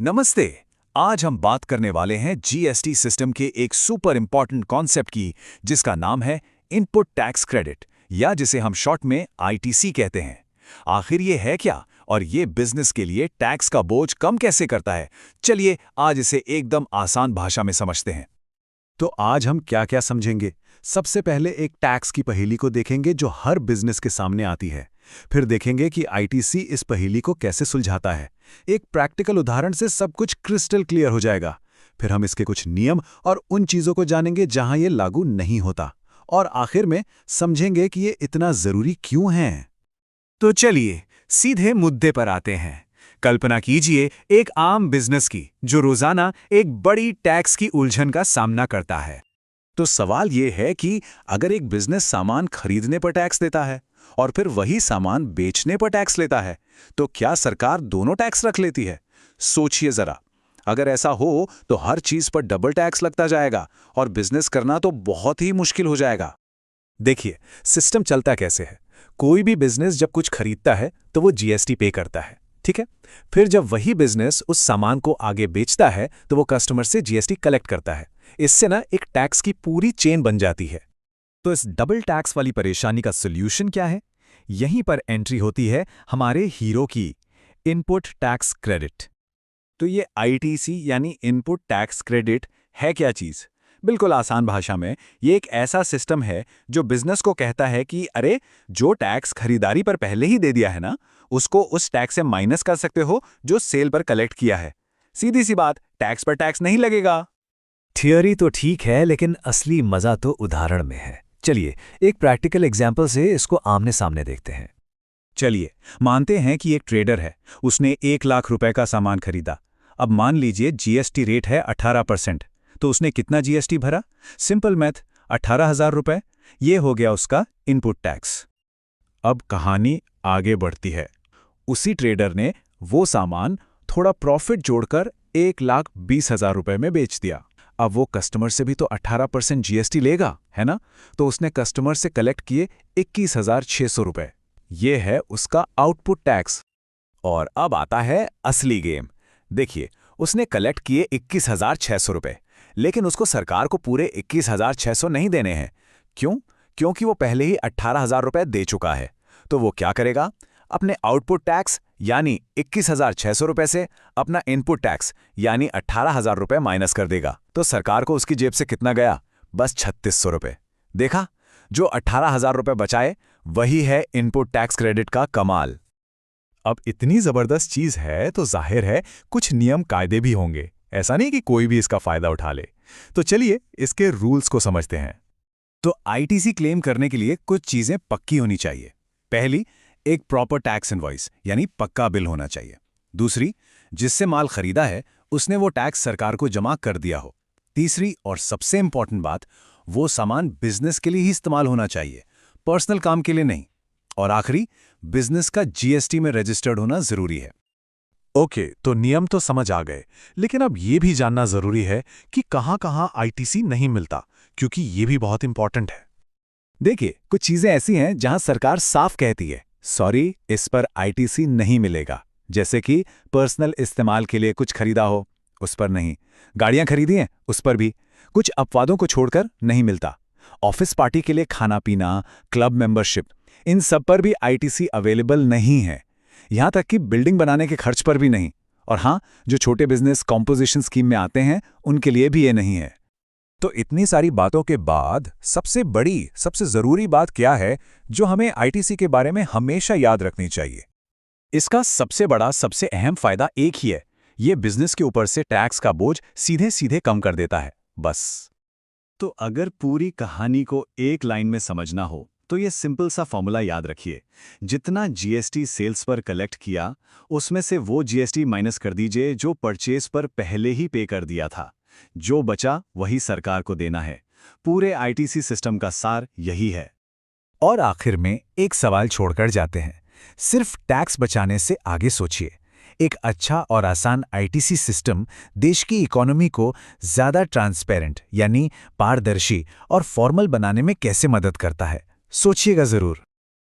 नमस्ते। आज हम बात करने वाले हैं जीएसटी सिस्टम के एक सुपर इंपॉर्टेंट कॉन्सेप्ट की, जिसका नाम है इनपुट टैक्स क्रेडिट, या जिसे हम शॉर्ट में आईटीसी कहते हैं। आखिर ये है क्या, और ये बिजनेस के लिए टैक्स का बोझ कम कैसे करता है? चलिए आज इसे एकदम आसान भाषा में समझते हैं। तो आज हम क्या क्या समझेंगे। सबसे पहले एक टैक्स की पहेली को देखेंगे जो हर बिजनेस के सामने आती है। फिर देखेंगे कि आईटीसी इस पहेली को कैसे सुलझाता है। एक प्रैक्टिकल उदाहरण से सब कुछ क्रिस्टल क्लियर हो जाएगा। फिर हम इसके कुछ नियम और उन चीजों को जानेंगे जहां ये लागू नहीं होता। और आखिर में समझेंगे कि ये इतना जरूरी क्यों है। तो चलिए सीधे मुद्दे पर आते हैं। कल्पना कीजिए एक आम बिजनेस की, जो रोजाना एक बड़ी टैक्स की उलझन का सामना करता है। तो सवाल ये है कि अगर एक बिजनेस सामान खरीदने पर टैक्स देता है और फिर वही सामान बेचने पर टैक्स लेता है, तो क्या सरकार दोनों टैक्स रख लेती है? सोचिए जरा। अगर ऐसा हो तो हर चीज पर डबल टैक्स लगता जाएगा और बिजनेस करना तो बहुत ही मुश्किल हो जाएगा। देखिए सिस्टम चलता कैसे है। कोई भी बिजनेस जब कुछ खरीदता है तो वो जीएसटी पे करता है, ठीक है। फिर जब वही बिजनेस उस सामान को आगे बेचता है तो वो कस्टमर से जीएसटी कलेक्ट करता है। इससे ना एक टैक्स की पूरी चेन बन जाती है। तो इस डबल टैक्स वाली परेशानी का सोल्यूशन क्या है? यहीं पर एंट्री होती है हमारे हीरो की, इनपुट टैक्स क्रेडिट। तो ये आईटीसी यानी इनपुट टैक्स क्रेडिट है क्या चीज? बिल्कुल आसान भाषा में, ये एक ऐसा सिस्टम है जो बिजनेस को कहता है कि अरे, जो टैक्स खरीदारी पर पहले ही दे दिया है ना, उसको उस टैक्स से माइनस कर सकते हो जो सेल पर कलेक्ट किया है। सीधी सी बात, टैक्स पर टैक्स नहीं लगेगा। थियोरी तो ठीक है, लेकिन असली मजा तो उदाहरण में है। चलिए एक प्रैक्टिकल एग्जाम्पल से इसको आमने सामने देखते हैं। चलिए मानते हैं कि एक ट्रेडर है, उसने 1 लाख रुपए का सामान खरीदा। अब मान लीजिए जीएसटी रेट है 18%, तो उसने कितना जीएसटी भरा? सिंपल मैथ, 18,000 रुपए। ये हो गया उसका इनपुट टैक्स। अब कहानी आगे बढ़ती है। उसी ट्रेडर ने वो सामान थोड़ा प्रॉफिट जोड़कर 1,20,000 रुपए में बेच दिया। अब वो कस्टमर से भी तो 18% जीएसटी लेगा, है ना? तो उसने कस्टमर से कलेक्ट किए 21,600 रुपए। ये है उसका आउटपुट टैक्स। और अब आता है असली गेम। देखिए उसने कलेक्ट किए 21,600 रुपए, लेकिन उसको सरकार को पूरे 21,600 नहीं देने हैं। क्यों? क्योंकि वो पहले ही 18,000 रुपए दे चुका है। तो वो क्या करेगा? अपने आउटपुट टैक्स यानी 21,600 रुपए से अपना इनपुट टैक्स यानी 18,000 रुपए माइनस कर देगा। तो सरकार को उसकी जेब से कितना गया? बस 3,600 रुपए। देखा, जो 18,000 रुपए बचाए, वही है इनपुट टैक्स क्रेडिट का कमाल। अब इतनी जबरदस्त चीज है तो जाहिर है कुछ नियम कायदे भी होंगे। ऐसा नहीं कि कोई भी इसका फायदा उठा ले। तो चलिए इसके रूल्स को समझते हैं। तो आईटीसी क्लेम करने के लिए कुछ चीजें पक्की होनी चाहिए। पहली, एक प्रॉपर टैक्स इनवॉइस यानी पक्का बिल होना चाहिए। दूसरी, जिससे माल खरीदा है उसने वो टैक्स सरकार को जमा कर दिया हो। तीसरी और सबसे इंपॉर्टेंट बात, वो सामान बिजनेस के लिए ही इस्तेमाल होना चाहिए, पर्सनल काम के लिए नहीं। और आखिरी, बिजनेस का जीएसटी में रजिस्टर्ड होना जरूरी है। ओके, तो नियम तो समझ आ गए, लेकिन अब ये भी जानना जरूरी है कि कहां-कहां आईटीसी नहीं मिलता, क्योंकि ये भी बहुत इंपॉर्टेंट है। देखिए कुछ चीजें ऐसी हैं जहां सरकार साफ कहती है, सॉरी, इस पर आईटीसी नहीं मिलेगा। जैसे कि पर्सनल इस्तेमाल के लिए कुछ खरीदा हो, उस पर नहीं। गाड़ियां खरीदी हैं, उस पर भी। कुछ अपवादों को छोड़कर नहीं मिलता। ऑफिस पार्टी के लिए खाना पीना, क्लब मेंबरशिप, इन सब पर भी आईटीसी अवेलेबल नहीं है। यहां तक कि बिल्डिंग बनाने के खर्च पर भी नहीं। और हां, जो छोटे बिजनेस कॉम्पोजिशन स्कीम में आते हैं उनके लिए भी ये नहीं है। तो इतनी सारी बातों के बाद सबसे बड़ी, सबसे जरूरी बात क्या है जो हमें आईटीसी के बारे में हमेशा याद रखनी चाहिए? इसका सबसे बड़ा, सबसे अहम फायदा एक ही है, ये बिजनेस के ऊपर से टैक्स का बोझ सीधे सीधे कम कर देता है, बस। तो अगर पूरी कहानी को एक लाइन में समझना हो तो ये सिंपल सा फॉर्मूला याद रखिए। जितना जीएसटी सेल्स पर कलेक्ट किया, उसमें से वो जीएसटी माइनस कर दीजिए जो परचेज पर पहले ही पे कर दिया था। जो बचा वही सरकार को देना है। पूरे आईटीसी सिस्टम का सार यही है। और आखिर में एक सवाल छोड़कर जाते हैं। सिर्फ टैक्स बचाने से आगे सोचिए। एक अच्छा और आसान आईटीसी सिस्टम देश की इकोनॉमी को ज्यादा ट्रांसपेरेंट यानी पारदर्शी और फॉर्मल बनाने में कैसे मदद करता है? सोचिएगा जरूर।